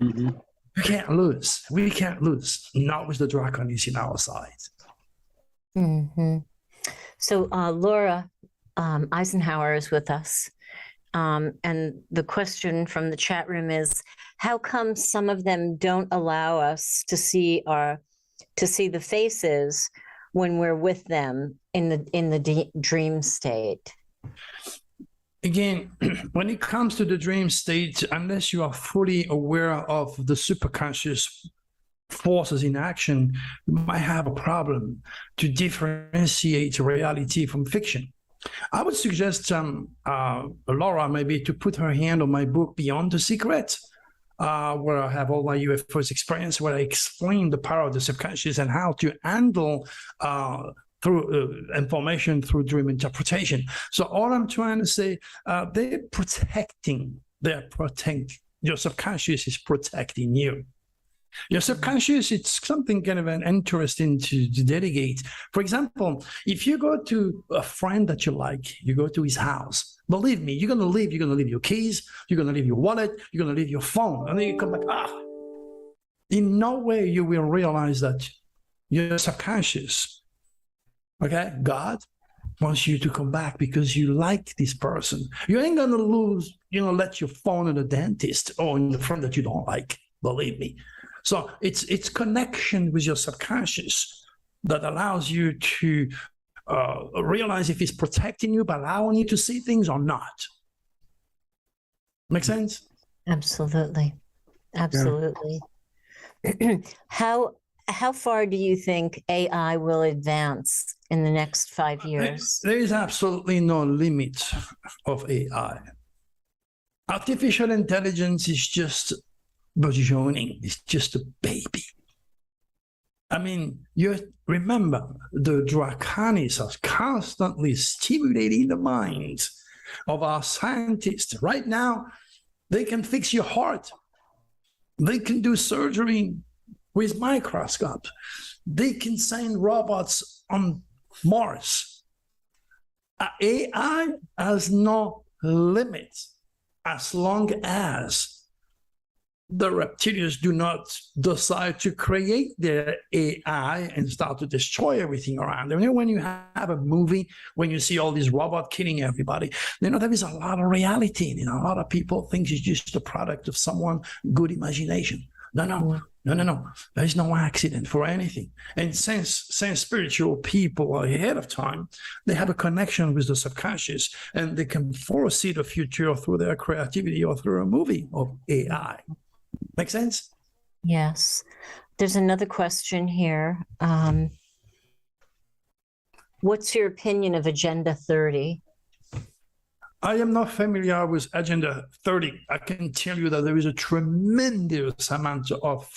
You can't lose. We can't lose. Not with the Draconis in our side. So Laura Eisenhower is with us. And the question from the chat room is, how come some of them don't allow us to see the faces when we're with them in the dream state? Again, when it comes to the dream state, unless you are fully aware of the superconscious forces in action, you might have a problem to differentiate reality from fiction. I would suggest Laura maybe to put her hand on my book, Beyond the Secret, where I have all my UFOs experience, where I explain the power of the subconscious and how to handle through information through dream interpretation. So all I'm trying to say, they're protecting, your subconscious is protecting you. Your subconscious, it's something kind of an interesting to delegate. For example, if you go to a friend that you like, you go to his house, believe me, you're going to leave your keys, you're going to leave your wallet, you're going to leave your phone, and then you come back, in no way you will realize that your subconscious, okay, God wants you to come back because you like this person. You ain't going to let your phone in the dentist or in the friend that you don't like, believe me. So it's connection with your subconscious that allows you to realize if it's protecting you by allowing you to see things or not. Make sense? Absolutely. Absolutely. Yeah. How far do you think AI will advance in the next 5 years? There is absolutely no limit of AI. Artificial intelligence is just burgeoning. It's just a baby. I mean, you remember the Draconis are constantly stimulating the minds of our scientists. Right now, they can fix your heart. They can do surgery with microscopes. They can send robots on Mars. AI has no limit as long as the reptilians do not decide to create their AI and start to destroy everything around them. You know, when you have a movie, when you see all these robots killing everybody, there is a lot of reality in it. A lot of people think it's just a product of someone's good imagination. No. There is no accident for anything. And since spiritual people are ahead of time, they have a connection with the subconscious, and they can foresee the future through their creativity or through a movie of AI. Make sense? Yes. There's another question here. What's your opinion of Agenda 30? I am not familiar with Agenda 30. I can tell you that there is a tremendous amount of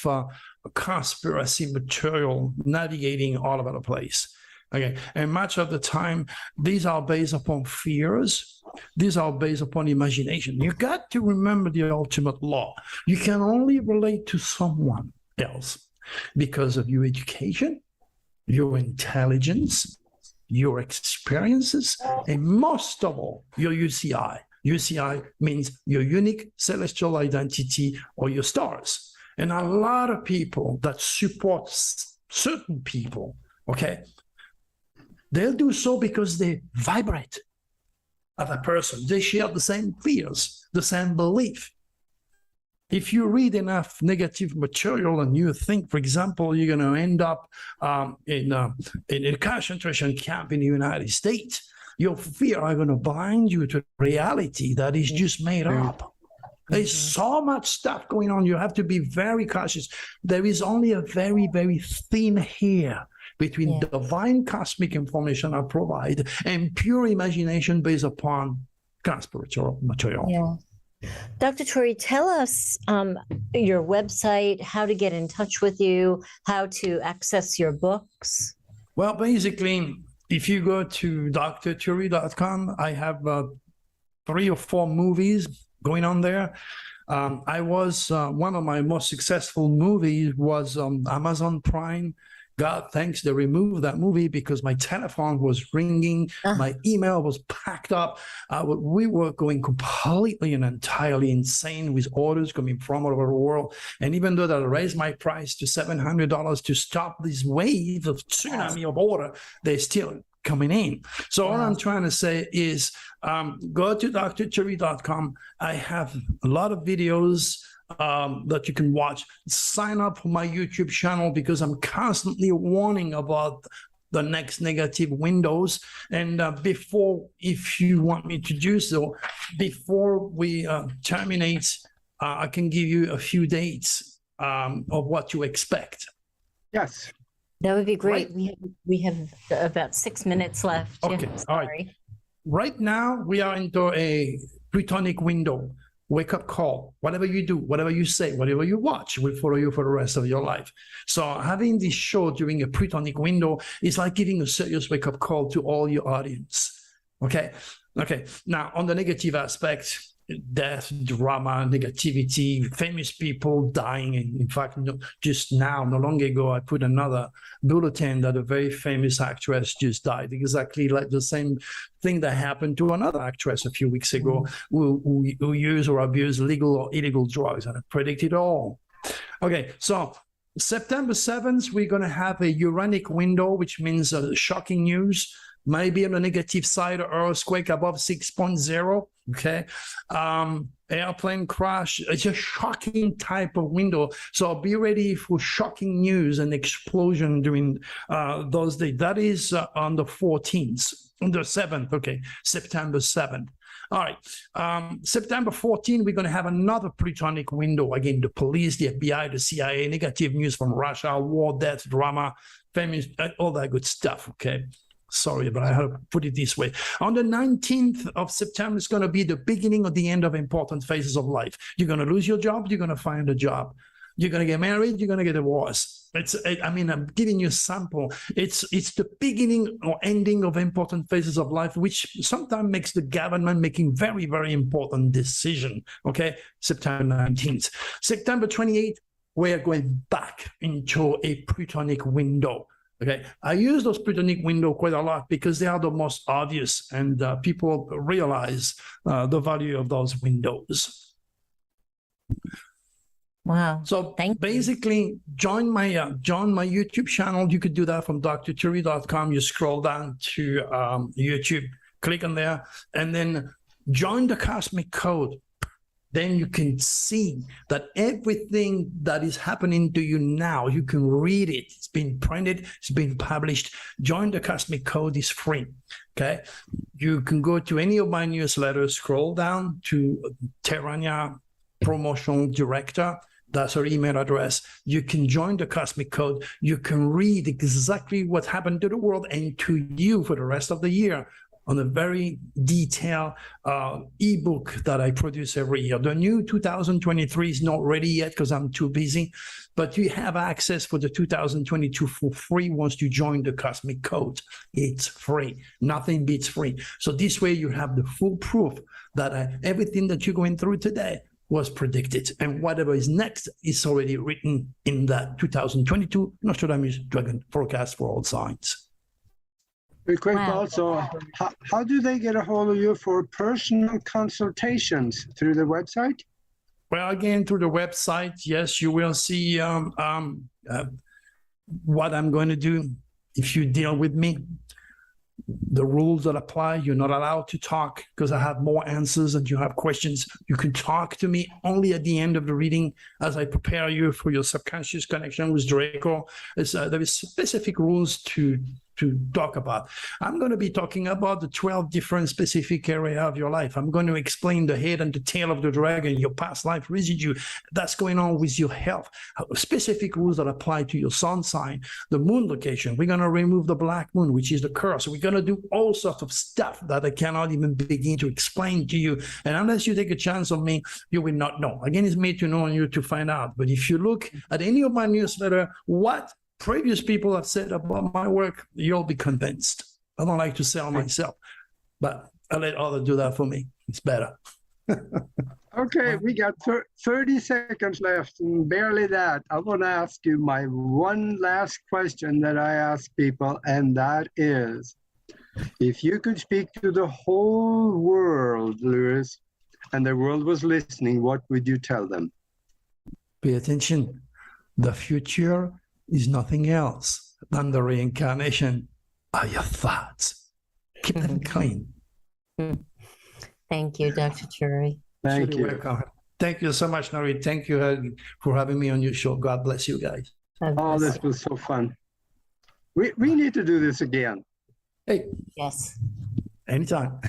conspiracy material navigating all over the place. Okay, and much of the time, these are based upon fears. These are based upon imagination. You got to remember the ultimate law. You can only relate to someone else because of your education, your intelligence, your experiences, and most of all, your UCI. UCI means your unique celestial identity or your stars. And a lot of people that support certain people, okay, they'll do so because they vibrate as a person. They share the same fears, the same belief. If you read enough negative material and you think, for example, you're going to end up in a concentration camp in the United States, your fear are going to blind you to reality that is just made up. There's so much stuff going on. You have to be very cautious. There is only a very, very thin hair between divine cosmic information I provide and pure imagination based upon conspiratorial material. Yeah. Dr. Turi, tell us your website, how to get in touch with you, how to access your books. Well, basically, if you go to drturi.com, I have 3 or 4 movies going on there. I was one of my most successful movies was Amazon Prime. God thanks, they removed that movie because my telephone was ringing, my email was packed up. We were going completely and entirely insane with orders coming from all over the world. And even though I raised my price to $700 to stop this wave of tsunami of order, they're still coming in. So all I'm trying to say is go to drturi.com. I have a lot of videos that you can watch. Sign up for my YouTube channel because I'm constantly warning about the next negative windows. And if you want me to do so, before we terminate, I can give you a few dates of what you expect. Yes. That would be great. Right. We have about 6 minutes left. Okay, Yeah, all right. sorry. Right now, we are into a Plutonic window. Wake up call. Whatever you do, whatever you say, whatever you watch will follow you for the rest of your life. So having this show during a Plutonic window is like giving a serious wake up call to all your audience. Okay. Now, on the negative aspect, death, drama, negativity, famous people dying. And in fact, just now, not long ago, I put another bulletin that a very famous actress just died, exactly like the same thing that happened to another actress a few weeks ago who used or abused legal or illegal drugs. And I predict it all. Okay, so September 7th, we're going to have a Uranic window, which means shocking news. Maybe on the negative side, earthquake above 6.0, okay? Airplane crash, it's a shocking type of window. So be ready for shocking news and explosion during those days. That is on the 14th, on the 7th, okay, September 7th. All right, September 14th, we're going to have another Plutonic window. Again, the police, the FBI, the CIA, negative news from Russia, war, death, drama, famous, all that good stuff, okay? Sorry, but I have to put it this way. On the 19th of September, it's going to be the beginning of the end of important phases of life. You're going to lose your job. You're going to find a job. You're going to get married. You're going to get divorced. I'm giving you a sample. It's the beginning or ending of important phases of life, which sometimes makes the government making very, very important decision. Okay, September 19th. September 28th, we're going back into a Plutonic window. Okay, I use those Plutonic window quite a lot because they are the most obvious, and people realize the value of those windows. Wow. So basically, join my YouTube channel. You could do that from drturi.com. You scroll down to YouTube, click on there, and then join the Cosmic Code. Then you can see that everything that is happening to you now, you can read it. It's been printed, it's been published. Join the Cosmic Code is free, okay? You can go to any of my newsletters, scroll down to Terania Promotional Director. That's our email address. You can join the Cosmic Code. You can read exactly what happened to the world and to you for the rest of the year on a very detailed ebook that I produce every year. The new 2023 is not ready yet because I'm too busy, but you have access for the 2022 for free once you join the Cosmic Code. It's free. Nothing beats free. So this way you have the full proof that everything that you're going through today was predicted, and whatever is next is already written in that 2022 Nostradamus Dragon Forecast for All Signs. Very quick also, how do they get a hold of you for personal consultations? Through the website? Well, again, through the website, yes, you will see what I'm going to do if you deal with me. The rules that apply, you're not allowed to talk because I have more answers and you have questions. You can talk to me only at the end of the reading as I prepare you for your subconscious connection with Draco. There is specific rules to talk about. I'm going to be talking about the 12 different specific areas of your life. I'm going to explain the head and the tail of the dragon, your past life residue, that's going on with your health, specific rules that apply to your sun sign, the moon location. We're going to remove the black moon, which is the curse. We're going to do all sorts of stuff that I cannot even begin to explain to you. And unless you take a chance on me, you will not know. Again, it's made to know and you to find out. But if you look at any of my newsletter, what previous people have said about my work, you'll be convinced. I don't like to sell myself, but I let others do that for me. It's better. Okay, we got 30 seconds left, and barely that. I want to ask you my one last question that I ask people, and that is, if you could speak to the whole world, Louis, and the world was listening, what would you tell them? Pay attention. The future is nothing else than the reincarnation of your thoughts. Keep them clean. Thank you, Dr. Turi. Thank you. Welcome. Thank you so much, Noory. Thank you for having me on your show. God bless you guys. Oh, this was so fun. We need to do this again. Hey. Yes. Anytime.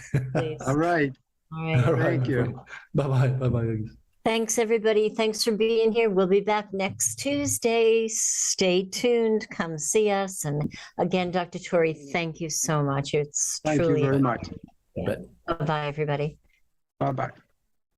All right. All right. Thank you. Bye-bye. Bye-bye. Thanks, everybody. Thanks for being here. We'll be back next Tuesday. Stay tuned. Come see us. And again, Dr. Turi, thank you so much. It's Thank truly you very much. Bye-bye, everybody. Bye-bye.